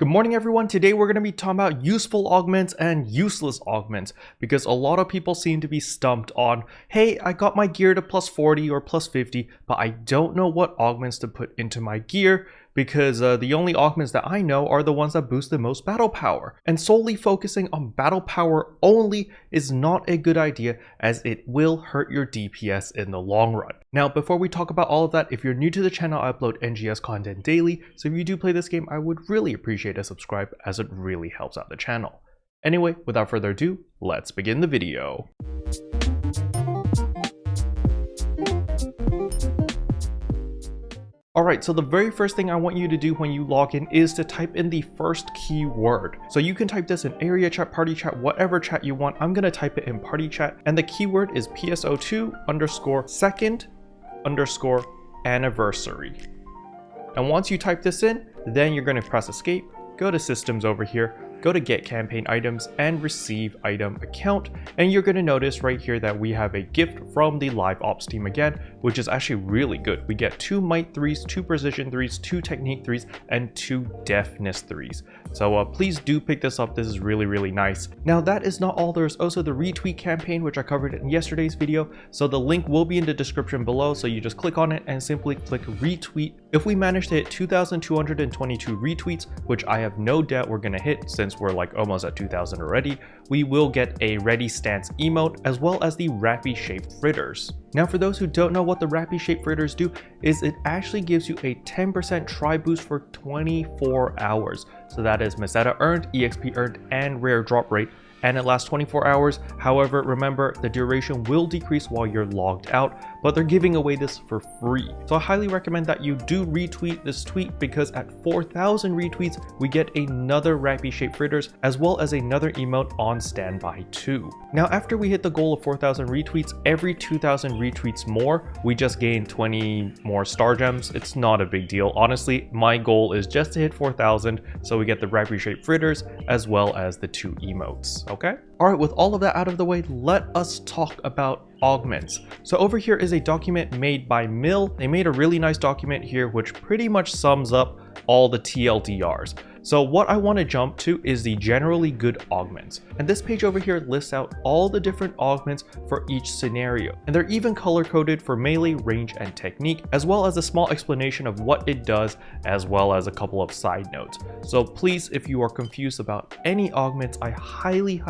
Good morning everyone. Today we're going to be talking about useful augments and useless augments because a lot of people seem to be stumped on, hey, I got my gear to plus 40 or plus 50, but I don't know what augments to put into my gear because the only augments that I know are the ones that boost the most battle power. And solely focusing on battle power only is not a good idea as it will hurt your DPS in the long run. Now, before we talk about all of that, if you're new to the channel, I upload NGS content daily, so if you do play this game, I would really appreciate a subscribe as it really helps out the channel. Anyway, without further ado, let's begin the video. Alright, so the very first thing I want you to do when you log in is to type in the first keyword. So you can type this in area chat, party chat, whatever chat you want. I'm going to type it in party chat, and the keyword is PSO2 _ second _ anniversary. And once you type this in, then you're going to press escape, go to systems over here, go to get campaign items and receive item account, and you're going to notice right here that we have a gift from the live ops team again, which is actually really good. We get 2 might 3s, 2 precision 3s, 2 technique 3s, and 2 deafness 3s. So please do pick this up. This is really nice. Now that is not all. There's also the retweet campaign, which I covered in yesterday's video, so the link will be in the description below, so you just click on it and simply click retweet. If we manage to hit 2,222 retweets, which I have no doubt we're going to hit since we're like almost at 2,000 already, we will get a ready stance emote as well as the rappy shaped fritters. Now for those who don't know what the rappy shaped fritters do, is it actually gives you a 10% try boost for 24 hours. So that is Meseta earned, EXP earned, and rare drop rate, and it lasts 24 hours. However, remember, the duration will decrease while you're logged out, but they're giving away this for free. So I highly recommend that you do retweet this tweet because at 4,000 retweets, we get another rappy shaped fritters as well as another emote on standby too. Now, after we hit the goal of 4,000 retweets, every 2,000 retweets more, we just gain 20 more star gems. It's not a big deal. Honestly, my goal is just to hit 4,000, so we get the rappy shaped fritters as well as the 2 emotes. Okay. All right, with all of that out of the way, let us talk about augments. So over here is a document made by Mill. They made a really nice document here which pretty much sums up all the TLDRs. So what I want to jump to is the generally good augments. And this page over here lists out all the different augments for each scenario. And they're even color coded for melee, range, and technique, as well as a small explanation of what it does, as well as a couple of side notes. So please, if you are confused about any augments, I highly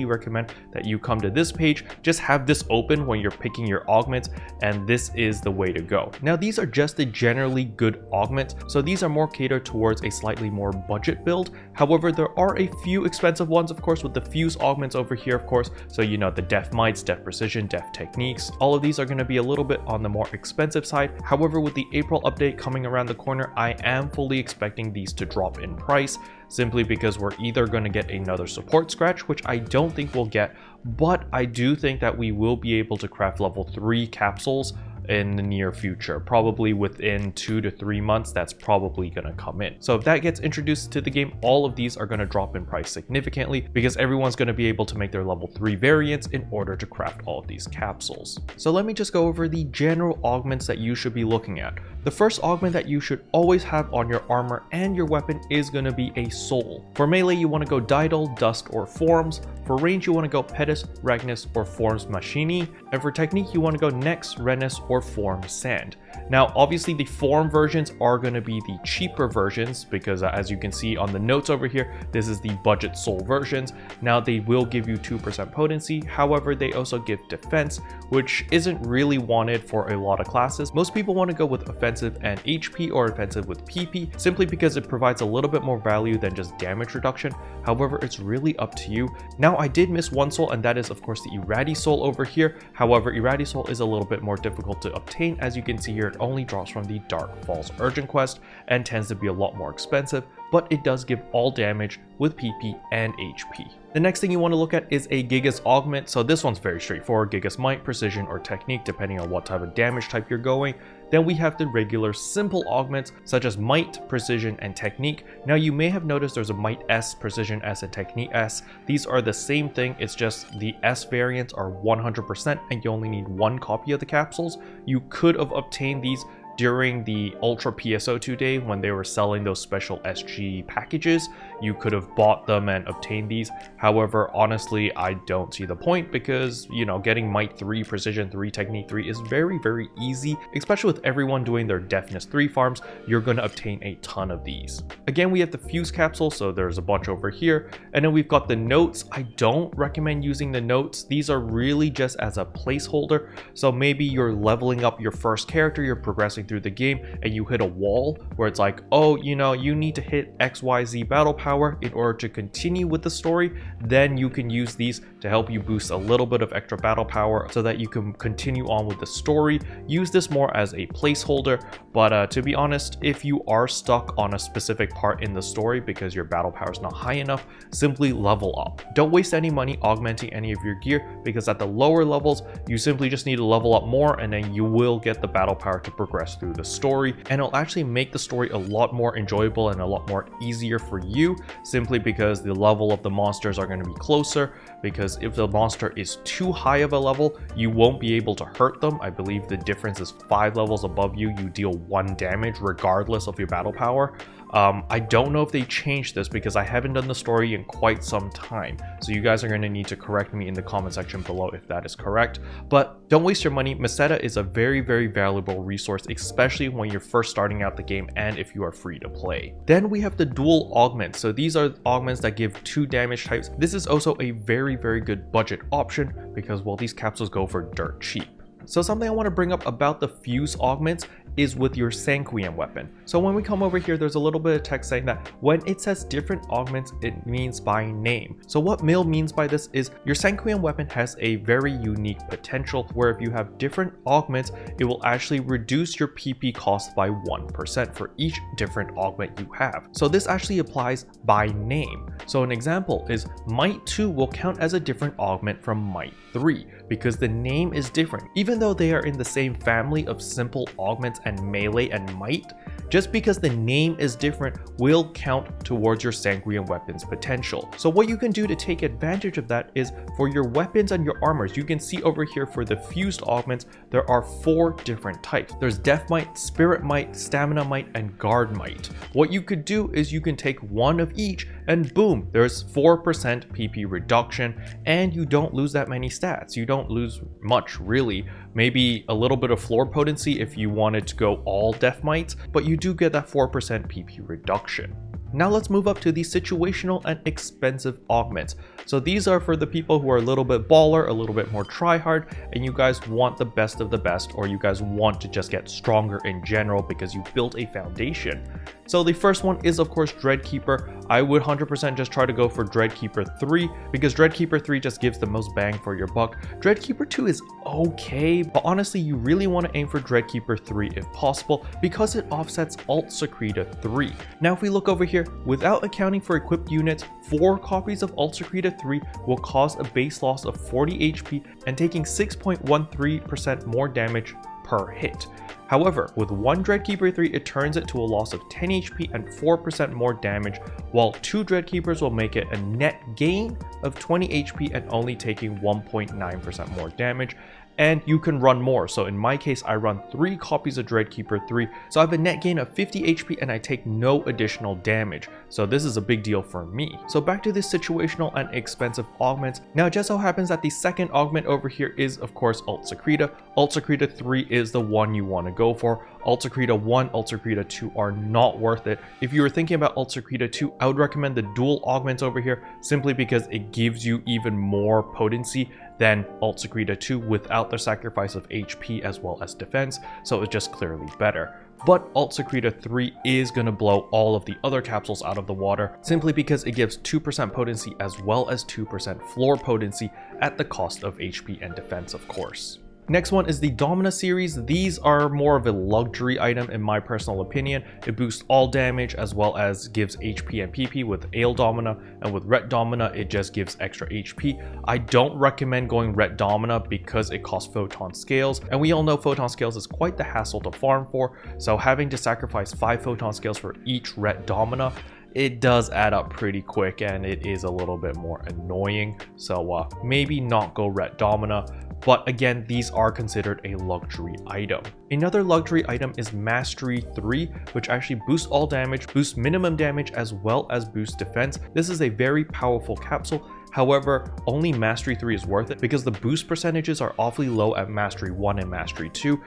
recommend that you come to this page. Just have this open when you're picking your augments, and this is the way to go. Now, these are just the generally good augments. So these are more catered towards a slightly more budget build. However, there are a few expensive ones, of course, with the fuse augments over here, of course. So you know, the def mites, def precision, def techniques, all of these are going to be a little bit on the more expensive side. However, with the April update coming around the corner, I am fully expecting these to drop in price, simply because we're either going to get another support scratch, which I don't think we'll get, but I do think that we will be able to craft level 3 capsules in the near future, probably within 2 to 3 months. That's probably going to come in. So if that gets introduced to the game, all of these are going to drop in price significantly because everyone's going to be able to make their level 3 variants in order to craft all of these capsules. So let me just go over the general augments that you should be looking at. The first augment that you should always have on your armor and your weapon is going to be a soul. For melee, you want to go Didal, Dust, or Forms. For range, you want to go Pedis, Ragnus, or Forms Machini. And for technique, you want to go Nex, Renus, or Form Sand. Now, obviously, the form versions are going to be the cheaper versions because as you can see on the notes over here, this is the budget soul versions. Now, they will give you 2% potency. However, they also give defense, which isn't really wanted for a lot of classes. Most people want to go with offensive and HP or offensive with PP, simply because it provides a little bit more value than just damage reduction. However, it's really up to you. Now, I did miss one soul, and that is, of course, the Irradi soul over here. However, Irradi soul is a little bit more difficult to obtain. As you can see here, it only drops from the Dark Falls Urgent quest and tends to be a lot more expensive, but it does give all damage with PP and HP. The next thing you want to look at is a Gigas augment. So this one's very straightforward: Gigas might, precision, or technique, depending on what type of damage type you're going. Then we have the regular simple augments such as might, precision, and technique. Now you may have noticed there's a might S, precision S, and technique S. These are the same thing, it's just the S variants are 100% and you only need 1 copy of the capsules. You could have obtained these during the Ultra PSO2 day when they were selling those special SG packages, you could have bought them and obtained these. However, honestly, I don't see the point because, you know, getting Might 3, Precision 3, Technique 3 is very, very easy, especially with everyone doing their Deafness 3 farms. You're going to obtain a ton of these. Again, we have the Fuse capsule, so there's a bunch over here. And then we've got the notes. I don't recommend using the notes. These are really just as a placeholder. So maybe you're leveling up your first character, you're progressing through the game, and you hit a wall where it's like, oh, you know, you need to hit XYZ battle power in order to continue with the story. Then you can use these to help you boost a little bit of extra battle power so that you can continue on with the story. Use this more as a placeholder, but to be honest, if you are stuck on a specific part in the story because your battle power is not high enough, simply level up. Don't waste any money augmenting any of your gear, because at the lower levels, you simply just need to level up more, and then you will get the battle power to progress through the story, and it'll actually make the story a lot more enjoyable and a lot more easier for you, simply because the level of the monsters are going to be closer. Because if the monster is too high of a level, you won't be able to hurt them. I believe the difference is 5 levels above you, you deal 1 damage regardless of your battle power. I don't know if they changed this because I haven't done the story in quite some time. So you guys are going to need to correct me in the comment section below if that is correct. But don't waste your money. Meseta is a very, very valuable resource, especially when you're first starting out the game and if you are free to play. Then we have the dual augments. So these are augments that give 2 damage types. This is also a very, very good budget option because, well, these capsules go for dirt cheap. So something I want to bring up about the Fuse augments is with your Cinquem weapon. So when we come over here, there's a little bit of text saying that when it says different augments, it means by name. So what Mill means by this is your Cinquem weapon has a very unique potential where if you have different augments, it will actually reduce your PP cost by 1% for each different augment you have. So this actually applies by name. So an example is Might 2 will count as a different augment from Might 3 because the name is different. Even though they are in the same family of simple augments and melee and might, just because the name is different will count towards your Cinquem weapon's potential. So what you can do to take advantage of that is for your weapons and your armors, you can see over here for the fused augments, there are 4 different types. There's Death Might, Spirit Might, Stamina Might, and Guard Might. What you could do is you can take one of each and boom, there's 4% PP reduction and you don't lose that many stats. You don't lose much really. Maybe a little bit of floor potency if you wanted to go all Death Mights, but you do get that 4% PP reduction. Now let's move up to the situational and expensive augments. So these are for the people who are a little bit baller, a little bit more tryhard, and you guys want the best of the best, or you guys want to just get stronger in general because you built a foundation. So the first one is of course Dreadkeeper. I would 100% just try to go for Dreadkeeper 3 because Dreadkeeper 3 just gives the most bang for your buck. Dreadkeeper 2 is okay, but honestly you really want to aim for Dreadkeeper 3 if possible because it offsets Alt Secreta 3. Now if we look over here, without accounting for equipped units, 4 copies of Alt Secreta 3 will cause a base loss of 40 HP and taking 6.13% more damage per hit. However, with 1 Dreadkeeper 3, it turns it to a loss of 10 HP and 4% more damage, while 2 Dreadkeepers will make it a net gain of 20 HP and only taking 1.9% more damage. And you can run more. So in my case, I run 3 copies of Dreadkeeper 3. So I have a net gain of 50 HP and I take no additional damage. So this is a big deal for me. So back to the situational and expensive augments. Now it just so happens that the second augment over here is of course Alt Secreta. Alt Secreta 3 is the one you want to go for. Alt Secreta 1, Alt Secreta 2 are not worth it. If you were thinking about Alt Secreta 2, I would recommend the dual augments over here simply because it gives you even more potency than Alt Secreta 2 without the sacrifice of HP as well as defense, so it's just clearly better. But Alt Secreta 3 is going to blow all of the other capsules out of the water simply because it gives 2% potency as well as 2% floor potency at the cost of HP and defense, of course. Next one is the Domina series. These are more of a luxury item in my personal opinion. It boosts all damage as well as gives HP and PP with Ale Domina, and with Ret Domina it just gives extra HP. I don't recommend going Ret Domina because it costs photon scales, and we all know photon scales is quite the hassle to farm for, so having to sacrifice 5 photon scales for each Ret Domina, it does add up pretty quick and it is a little bit more annoying. So maybe not go Ret Domina. but again, these are considered a luxury item. Another luxury item is Mastery 3, which actually boosts all damage, boosts minimum damage, as well as boosts defense. This is a very powerful capsule. However, only Mastery 3 is worth it because the boost percentages are awfully low at Mastery 1 and Mastery 2,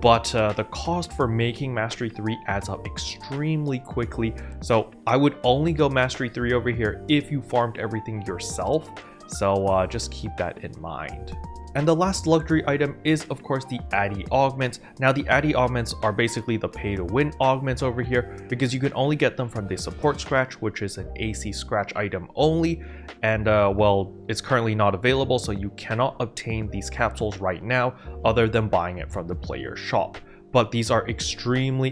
but the cost for making Mastery 3 adds up extremely quickly. So I would only go Mastery 3 over here if you farmed everything yourself. So just keep that in mind. And the last luxury item is, of course, the Addy Augments. Now, the Addy Augments are basically the pay-to-win augments over here because you can only get them from the support scratch, which is an AC scratch item only. And well, it's currently not available, so you cannot obtain these capsules right now other than buying it from the player shop. But these are extremely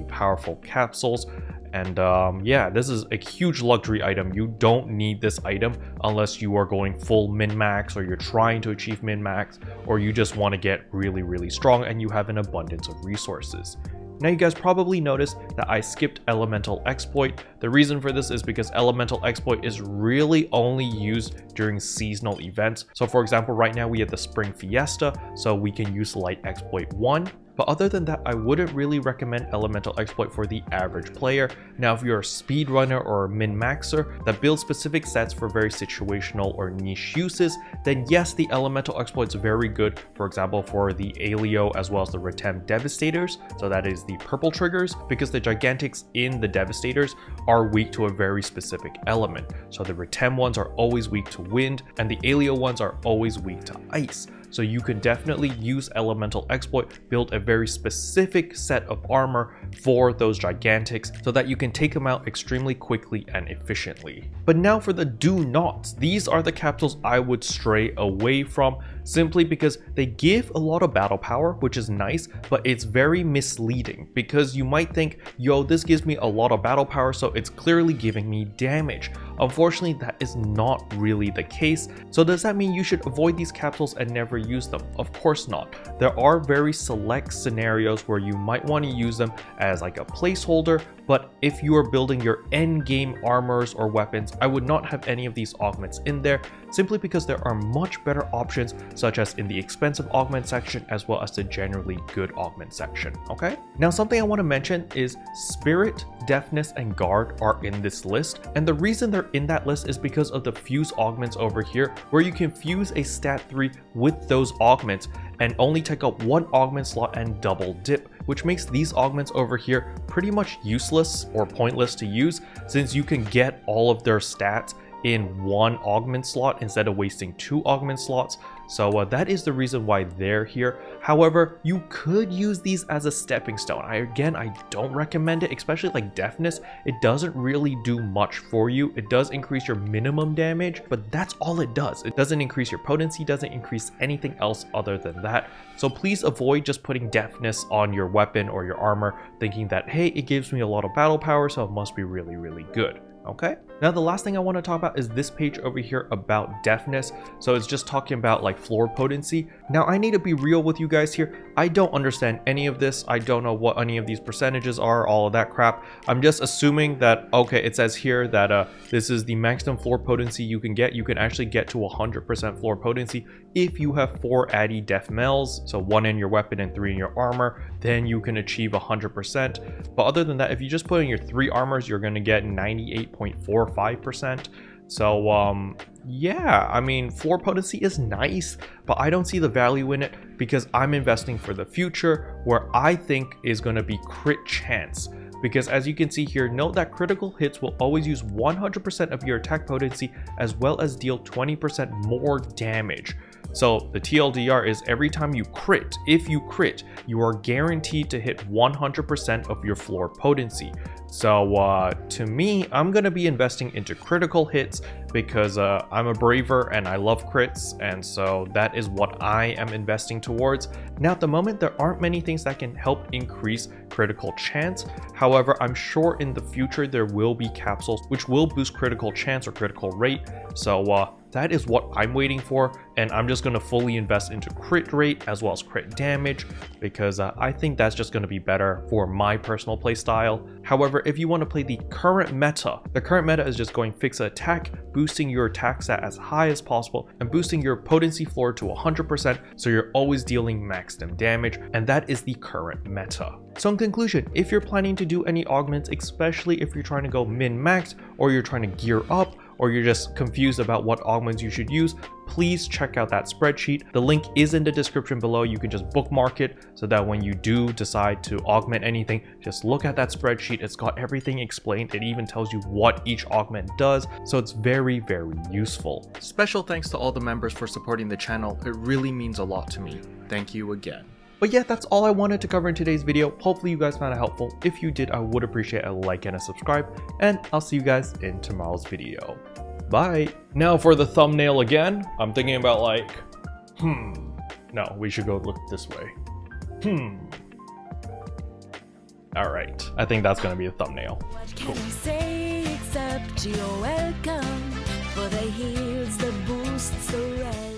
powerful capsules. And yeah, this is a huge luxury item. You don't need this item unless you are going full min-max, or you're trying to achieve min-max, or you just want to get really strong and you have an abundance of resources. Now, you guys probably noticed that I skipped Elemental Exploit. The reason for this is because Elemental Exploit is really only used during seasonal events. So for example, right now we have the Spring Fiesta, so we can use Light Exploit 1. But other than that, I wouldn't really recommend Elemental Exploit for the average player. Now, if you're a speedrunner or a min-maxer that builds specific sets for very situational or niche uses, then yes, the Elemental Exploit is very good, for example, for the Alio as well as the Retem Devastators. So that is the purple triggers, because the Gigantics in the Devastators are weak to a very specific element. So the Retem ones are always weak to wind, and the Alio ones are always weak to ice. So you can definitely use Elemental Exploit, build a very specific set of armor for those Gigantics so that you can take them out extremely quickly and efficiently. But now for the do nots. These are the capsules I would stray away from, simply because they give a lot of battle power, which is nice, but it's very misleading because you might think, yo, this gives me a lot of battle power, so it's clearly giving me damage. Unfortunately, that is not really the case. So does that mean you should avoid these capsules and never use them? Of course not. There are very select scenarios where you might want to use them as like a placeholder, but if you are building your end game armors or weapons, I would not have any of these augments in there, simply because there are much better options, such as in the expensive augment section as well as the generally good augment section. Okay, now something I want to mention is Spirit, Deafness, and Guard are in this list, and the reason they're in that list is because of the fuse augments over here, where you can fuse a stat 3 with those augments and only take up one augment slot and double dip, which makes these augments over here pretty much useless or pointless to use, since you can get all of their stats in one augment slot instead of wasting 2 augment slots. So that is the reason why they're here. However, you could use these as a stepping stone. I don't recommend it, especially like Deafness. It doesn't really do much for you. It does increase your minimum damage, but that's all it does. It doesn't increase your potency, doesn't increase anything else other than that. So please avoid just putting Deafness on your weapon or your armor, thinking that, hey, it gives me a lot of battle power, so it must be really good. Okay, now the last thing I want to talk about is this page over here about Deafness. So it's just talking about like floor potency. Now I need to be real with you guys here. I don't understand any of this. I don't know what any of these percentages are, all of that crap. I'm just assuming that, okay, it says here that this is the maximum floor potency you can get. You can actually get to 100% floor potency if you have 4 Addy Def Mels, so 1 in your weapon and 3 in your armor, then you can achieve 100%. But other than that, if you just put in your 3 armors, you're going to get 98.45%. So yeah, I mean, floor potency is nice, but I don't see the value in it because I'm investing for the future, where I think is going to be crit chance. Because as you can see here, note that critical hits will always use 100% of your attack potency, as well as deal 20% more damage. So the TLDR is every time you crit, if you crit, you are guaranteed to hit 100% of your floor potency. So to me, I'm going to be investing into critical hits because I'm a braver and I love crits, and so that is what I am investing towards. Now at the moment, there aren't many things that can help increase critical chance. However, I'm sure in the future there will be capsules which will boost critical chance or critical rate. So that is what I'm waiting for, and I'm just going to fully invest into crit rate as well as crit damage, because I think that's just going to be better for my personal play style. However, if you want to play the current meta is just going fixed attack, boosting your attack stat as high as possible, and boosting your potency floor to 100%, so you're always dealing maximum damage, and that is the current meta. So in conclusion, if you're planning to do any augments, especially if you're trying to go min-max, or you're trying to gear up, or you're just confused about what augments you should use, please check out that spreadsheet. The link is in the description below. You can just bookmark it so that when you do decide to augment anything, just look at that spreadsheet. It's got everything explained. It even tells you what each augment does. So it's very, very useful. Special thanks to all the members for supporting the channel. It really means a lot to me. Thank you again. But yeah, that's all I wanted to cover in today's video. Hopefully you guys found it helpful. If you did, I would appreciate a like and a subscribe, and I'll see you guys in tomorrow's video. Bye. Now for the thumbnail again, I'm thinking about like, no, we should go look this way. All right, I think that's gonna be a thumbnail. What can I say except you're welcome for the heals, the boosts, the rest.